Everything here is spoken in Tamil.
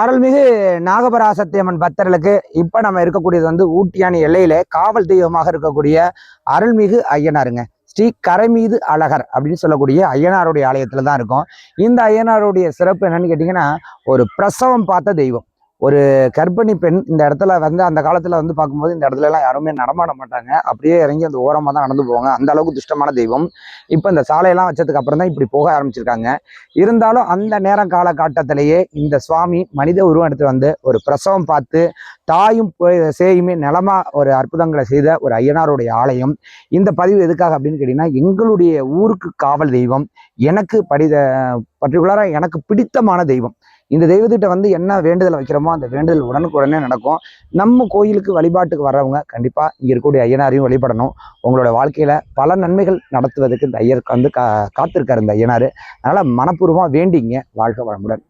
அருள்மிகு நாகபராசத்தியம்மன் பக்தர்களுக்கு இப்ப நம்ம இருக்கக்கூடியது வந்து ஊட்டியானி எல்லையில காவல் தெய்வமாக இருக்கக்கூடிய அருள்மிகு ஐயனாருங்க. ஸ்ரீ கரைமீது அழகர் அப்படின்னு சொல்லக்கூடிய ஐயனாருடைய ஆலயத்துல தான் இருக்கும். இந்த ஐயனாருடைய சிறப்பு என்னன்னு கேட்டீங்கன்னா, ஒரு பிரசவம் பார்த்த தெய்வம். ஒரு கர்ப்பிணி பெண் இந்த இடத்துல வந்து அந்த காலத்துல வந்து பார்க்கும்போது இந்த இடத்துல எல்லாம் யாருமே நடமாட மாட்டாங்க. அப்படியே இறங்கி அந்த ஓரமா தான் நடந்து போவாங்க. அந்த அளவுக்கு துஷ்டமான தெய்வம். இப்ப இந்த சாலையெல்லாம் வச்சதுக்கு அப்புறம் தான் இப்படி போக ஆரம்பிச்சிருக்காங்க. இருந்தாலும் அந்த நேரம் காலகட்டத்திலேயே இந்த சுவாமி மனித உருவம் எடுத்து வந்து ஒரு பிரசவம் பார்த்து தாயும் சேயுமே நலமா ஒரு அற்புதங்களை செய்த ஒரு ஐயனாருடைய ஆலயம். இந்த பதிவு எதுக்காக அப்படின்னு கேட்டீங்கன்னா, எங்களுடைய ஊருக்கு காவல் தெய்வம், எனக்கு பர்டிகுலரா எனக்கு பிடித்தமான தெய்வம். இந்த தெய்வத்திட்ட வந்து என்ன வேண்டுதல் வைக்கிறோமோ அந்த வேண்டுதல் உடனுக்குடனே நடக்கும். நம்ம கோயிலுக்கு வழிபாட்டுக்கு வர்றவங்க கண்டிப்பா இங்க இருக்கக்கூடிய ஐயனாரையும் வழிபடணும். உங்களோட வாழ்க்கையில பல நன்மைகள் நடத்துவதற்கு இந்த ஐயருக்கு வந்து காத்திருக்காரு இந்த ஐயனாரு. அதனால மனப்பூர்வமா வேண்டிங்க. வாழ்க வளமுடன்.